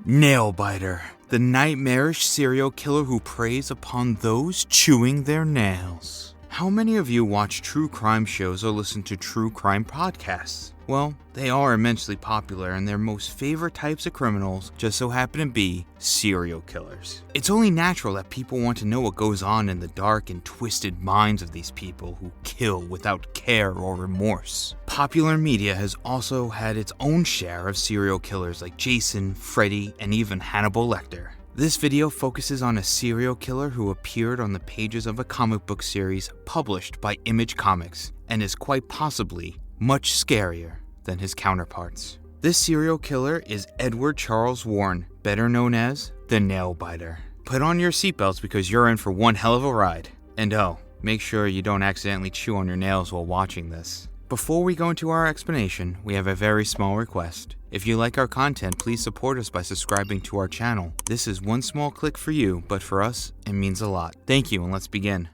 Nailbiter, the nightmarish serial killer who preys upon those chewing their nails. How many of you watch true crime shows or listen to true crime podcasts? Well, they are immensely popular, and their most favorite types of criminals just so happen to be serial killers. It's only natural that people want to know what goes on in the dark and twisted minds of these people who kill without care or remorse. Popular media has also had its own share of serial killers like Jason, Freddy, and even Hannibal Lecter. This video focuses on a serial killer who appeared on the pages of a comic book series published by Image Comics and is quite possibly much scarier than his counterparts. This serial killer is Edward Charles Warren, better known as the Nailbiter. Put on your seatbelts because you're in for one hell of a ride. And make sure you don't accidentally chew on your nails while watching this. Before we go into our explanation, we have a very small request. If you like our content, please support us by subscribing to our channel. This is one small click for you, but for us, it means a lot. Thank you, and let's begin.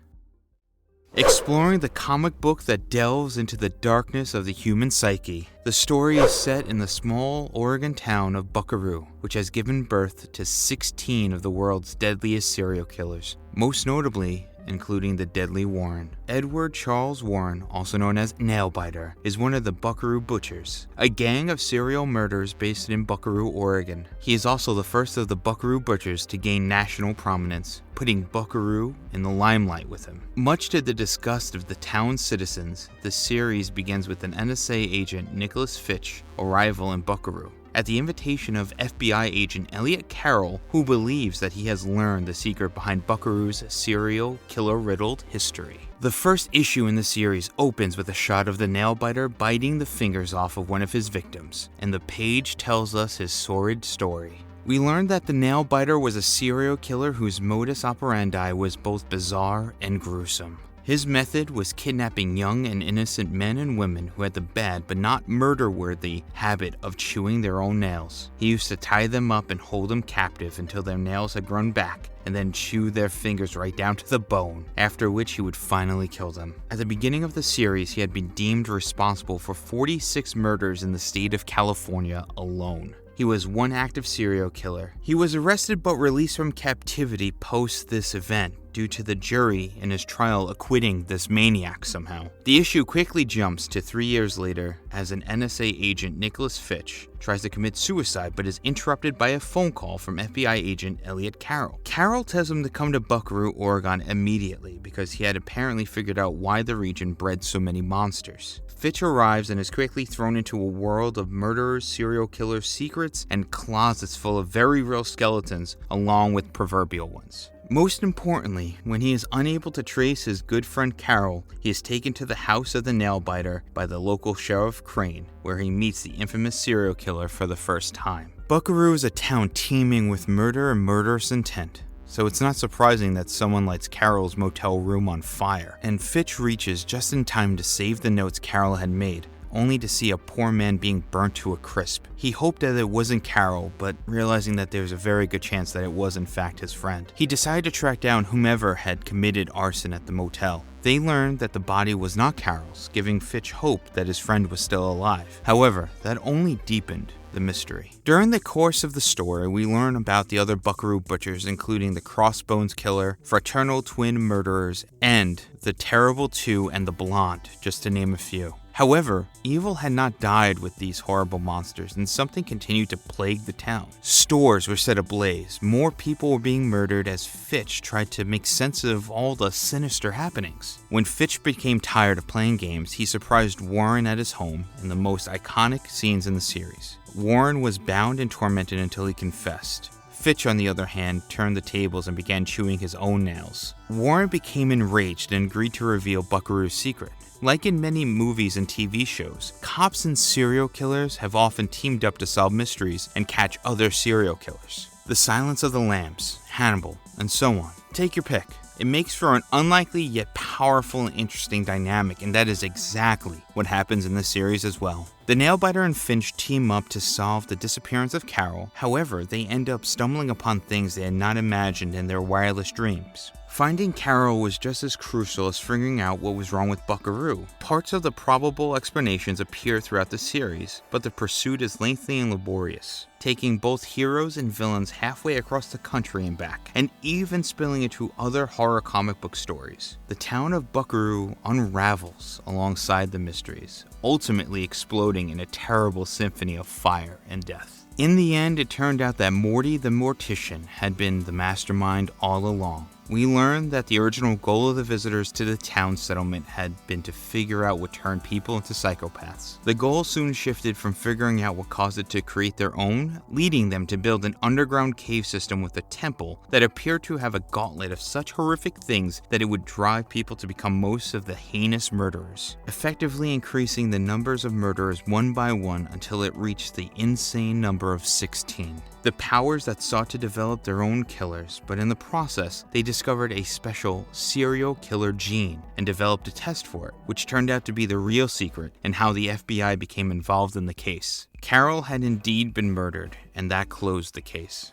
Exploring the comic book that delves into the darkness of the human psyche. The story is set in the small Oregon town of Buckaroo, which has given birth to 16 of the world's deadliest serial killers, most notably including the deadly Warren. Edward Charles Warren, also known as Nailbiter, is one of the Buckaroo Butchers, a gang of serial murderers based in Buckaroo, Oregon. He is also the first of the Buckaroo Butchers to gain national prominence, putting Buckaroo in the limelight with him. Much to the disgust of the town's citizens, the series begins with an NSA agent, Nicholas Fitch, arrival in Buckaroo at the invitation of FBI agent Elliot Carroll, who believes that he has learned the secret behind Buckaroo's serial killer-riddled history. The first issue in the series opens with a shot of the Nailbiter biting the fingers off of one of his victims, and the page tells us his sordid story. We learned that the Nailbiter was a serial killer whose modus operandi was both bizarre and gruesome. His method was kidnapping young and innocent men and women who had the bad but not murder-worthy habit of chewing their own nails. He used to tie them up and hold them captive until their nails had grown back, and then chew their fingers right down to the bone, after which he would finally kill them. At the beginning of the series, he had been deemed responsible for 46 murders in the state of California alone. He was one active serial killer. He was arrested but released from captivity post this event due to the jury in his trial acquitting this maniac somehow. The issue quickly jumps to 3 years later as an NSA agent, Nicholas Fitch, tries to commit suicide but is interrupted by a phone call from FBI agent Elliot Carroll. Carroll tells him to come to Buckaroo, Oregon immediately because he had apparently figured out why the region bred so many monsters. Fitch arrives and is quickly thrown into a world of murderers, serial killers, secrets, and closets full of very real skeletons along with proverbial ones. Most importantly, when he is unable to trace his good friend Carroll, he is taken to the house of the Nailbiter by the local Sheriff Crane, where he meets the infamous serial killer for the first time. Buckaroo is a town teeming with murder and murderous intent, so it's not surprising that someone lights Carroll's motel room on fire, and Fitch reaches just in time to save the notes Carroll had made, only to see a poor man being burnt to a crisp. He hoped that it wasn't Carroll, but realizing that there's a very good chance that it was in fact his friend, he decided to track down whomever had committed arson at the motel. They learned that the body was not Carroll's, giving Fitch hope that his friend was still alive. However, that only deepened the mystery. During the course of the story, we learn about the other Buckaroo Butchers, including the Crossbones Killer, fraternal twin murderers, and the Terrible Two and the Blonde, just to name a few. However, evil had not died with these horrible monsters, and something continued to plague the town. Stores were set ablaze, more people were being murdered as Fitch tried to make sense of all the sinister happenings. When Fitch became tired of playing games, he surprised Warren at his home in the most iconic scenes in the series. Warren was bound and tormented until he confessed. Fitch, on the other hand, turned the tables and began chewing his own nails. Warren became enraged and agreed to reveal Buckaroo's secret. Like in many movies and TV shows, cops and serial killers have often teamed up to solve mysteries and catch other serial killers. The Silence of the Lambs, Hannibal, and so on. Take your pick. It makes for an unlikely yet powerful and interesting dynamic, and that is exactly what happens in this series as well. The Nailbiter and Finch team up to solve the disappearance of Carroll. However, they end up stumbling upon things they had not imagined in their wildest dreams. Finding Carol was just as crucial as figuring out what was wrong with Buckaroo. Parts of the probable explanations appear throughout the series, but the pursuit is lengthy and laborious, taking both heroes and villains halfway across the country and back, and even spilling into other horror comic book stories. The town of Buckaroo unravels alongside the mysteries, ultimately exploding in a terrible symphony of fire and death. In the end, it turned out that Morty the Mortician had been the mastermind all along. We learned that the original goal of the visitors to the town settlement had been to figure out what turned people into psychopaths. The goal soon shifted from figuring out what caused it to create their own, leading them to build an underground cave system with a temple that appeared to have a gauntlet of such horrific things that it would drive people to become most of the heinous murderers, effectively increasing the numbers of murderers one by one until it reached the insane number of 16. The powers that sought to develop their own killers, but in the process, they discovered a special serial killer gene and developed a test for it, which turned out to be the real secret and how the FBI became involved in the case. Carol had indeed been murdered, and that closed the case.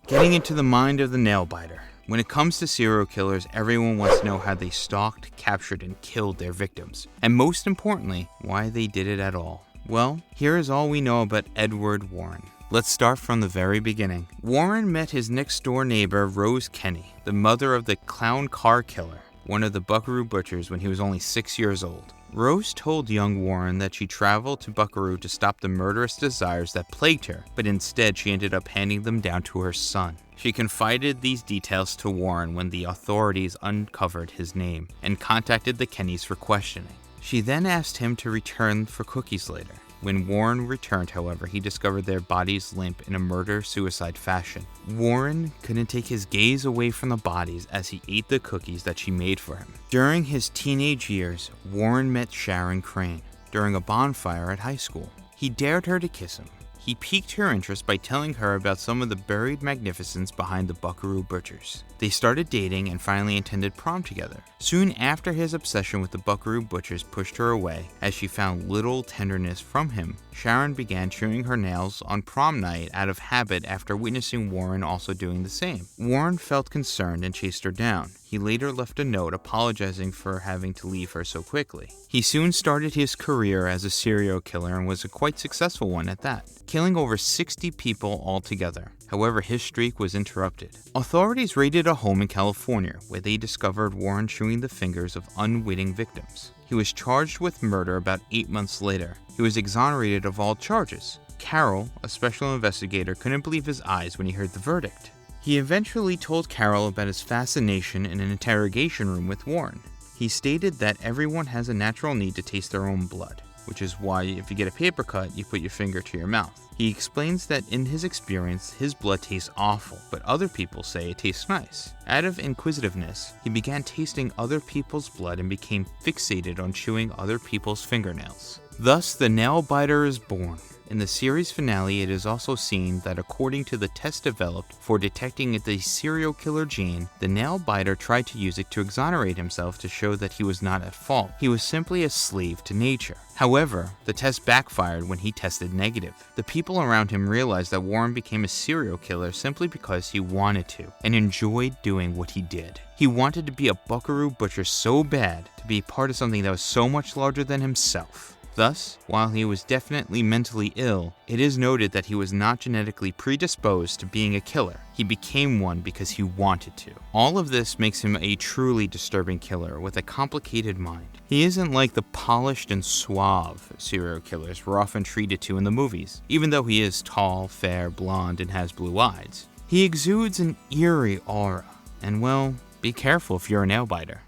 Getting into the mind of the Nailbiter. When it comes to serial killers, everyone wants to know how they stalked, captured, and killed their victims, and most importantly, why they did it at all. Well, here is all we know about Edward Warren. Let's start from the very beginning. Warren met his next-door neighbor, Rose Kenny, the mother of the clown car killer, one of the Buckaroo butchers, when he was only 6 years old. Rose told young Warren that she traveled to Buckaroo to stop the murderous desires that plagued her, but instead she ended up handing them down to her son. She confided these details to Warren when the authorities uncovered his name and contacted the Kennys for questioning. She then asked him to return for cookies later. When Warren returned, however, he discovered their bodies limp in a murder-suicide fashion. Warren couldn't take his gaze away from the bodies as he ate the cookies that she made for him. During his teenage years, Warren met Sharon Crane during a bonfire at high school. He dared her to kiss him. He piqued her interest by telling her about some of the buried magnificence behind the Buckaroo Butchers. They started dating and finally attended prom together. Soon after, his obsession with the Buckaroo Butchers pushed her away, as she found little tenderness from him. Sharon began chewing her nails on prom night out of habit after witnessing Warren also doing the same. Warren felt concerned and chased her down. He later left a note apologizing for having to leave her so quickly. He soon started his career as a serial killer and was a quite successful one at that, killing over 60 people altogether. However, his streak was interrupted. Authorities raided a home in California where they discovered Warren chewing the fingers of unwitting victims. He was charged with murder about 8 months later. He was exonerated of all charges. Carol, a special investigator, couldn't believe his eyes when he heard the verdict. He eventually told Carol about his fascination in an interrogation room with Warren. He stated that everyone has a natural need to taste their own blood, which is why if you get a paper cut, you put your finger to your mouth. He explains that in his experience, his blood tastes awful, but other people say it tastes nice. Out of inquisitiveness, he began tasting other people's blood and became fixated on chewing other people's fingernails. Thus, the Nailbiter is born. In the series finale, it is also seen that according to the test developed for detecting the serial killer gene, the Nailbiter tried to use it to exonerate himself to show that he was not at fault. He was simply a slave to nature. However, the test backfired when he tested negative. The people around him realized that Warren became a serial killer simply because he wanted to and enjoyed doing what he did. He wanted to be a Buckaroo Butcher so bad, to be part of something that was so much larger than himself. Thus, while he was definitely mentally ill, it is noted that he was not genetically predisposed to being a killer. He became one because he wanted to. All of this makes him a truly disturbing killer with a complicated mind. He isn't like the polished and suave serial killers we're often treated to in the movies, even though he is tall, fair, blonde, and has blue eyes. He exudes an eerie aura, and well, be careful if you're a Nailbiter.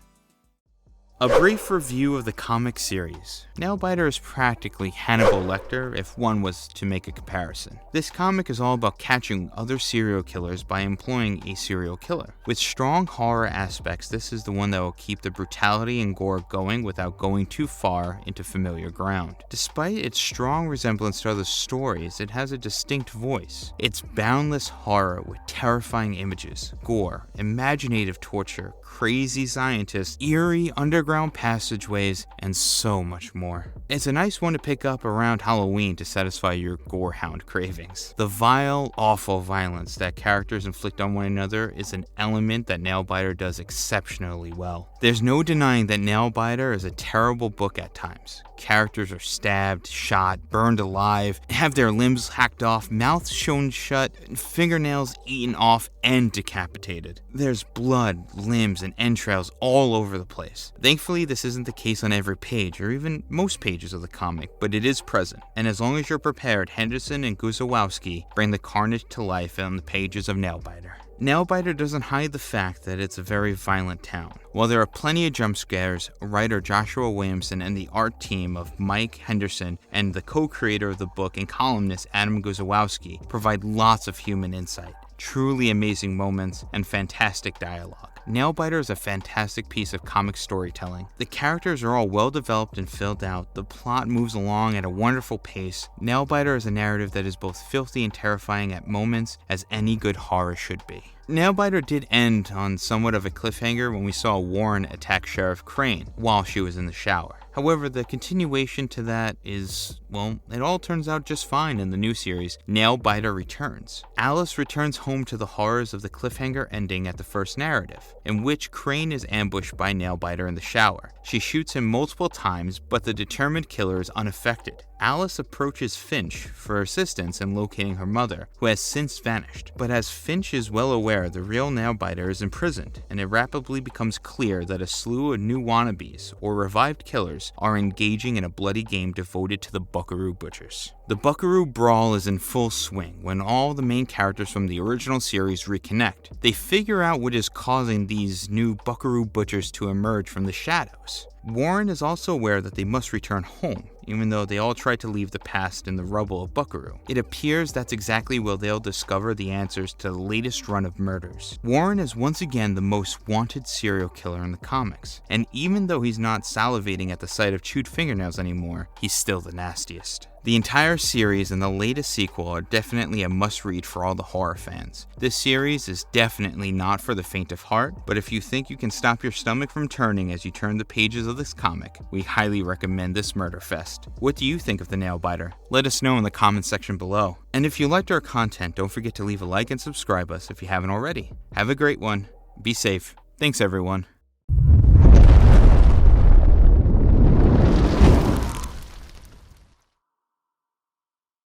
A brief review of the comic series. Nailbiter is practically Hannibal Lecter if one was to make a comparison. This comic is all about catching other serial killers by employing a serial killer. With strong horror aspects, this is the one that will keep the brutality and gore going without going too far into familiar ground. Despite its strong resemblance to other stories, it has a distinct voice. It's boundless horror with terrifying images, gore, imaginative torture, crazy scientists, eerie underground underground passageways, and so much more. It's a nice one to pick up around Halloween to satisfy your gorehound cravings. The vile, awful violence that characters inflict on one another is an element that Nailbiter does exceptionally well. There's no denying that Nailbiter is a terrible book at times. Characters are stabbed, shot, burned alive, have their limbs hacked off, mouths sewn shut, and fingernails eaten off and decapitated. There's blood, limbs, and entrails all over the place. Thankfully, this isn't the case on every page, or even most pages of the comic, but it is present, and as long as you're prepared, Henderson and Guzowski bring the carnage to life on the pages of Nailbiter. Nailbiter doesn't hide the fact that it's a very violent town. While there are plenty of jump scares, writer Joshua Williamson and the art team of Mike Henderson and the co-creator of the book and columnist Adam Guzowski provide lots of human insight, truly amazing moments, and fantastic dialogue. Nailbiter is a fantastic piece of comic storytelling. The characters are all well developed and filled out, the plot moves along at a wonderful pace. Nailbiter is a narrative that is both filthy and terrifying at moments, as any good horror should be. Nailbiter did end on somewhat of a cliffhanger when we saw Warren attack Sheriff Crane while she was in the shower. However, the continuation to that is, well, it all turns out just fine in the new series, Nailbiter Returns. Alice returns home to the horrors of the cliffhanger ending at the first narrative, in which Crane is ambushed by Nailbiter in the shower. She shoots him multiple times, but the determined killer is unaffected. Alice approaches Finch for assistance in locating her mother, who has since vanished. But as Finch is well aware, the real Nailbiter is imprisoned, and it rapidly becomes clear that a slew of new wannabes, or revived killers, are engaging in a bloody game devoted to the Buckaroo Butchers. The Buckaroo Brawl is in full swing when all the main characters from the original series reconnect. They figure out what is causing these new Buckaroo Butchers to emerge from the shadows. Warren is also aware that they must return home, even though they all tried to leave the past in the rubble of Buckaroo. It appears that's exactly where they'll discover the answers to the latest run of murders. Warren is once again the most wanted serial killer in the comics, and even though he's not salivating at the sight of chewed fingernails anymore, he's still the nastiest. The entire series and the latest sequel are definitely a must-read for all the horror fans. This series is definitely not for the faint of heart, but if you think you can stop your stomach from turning as you turn the pages of this comic, we highly recommend this murder fest. What do you think of the Nailbiter? Let us know in the comments section below. And if you liked our content, don't forget to leave a like and subscribe us if you haven't already. Have a great one. Be safe. Thanks everyone.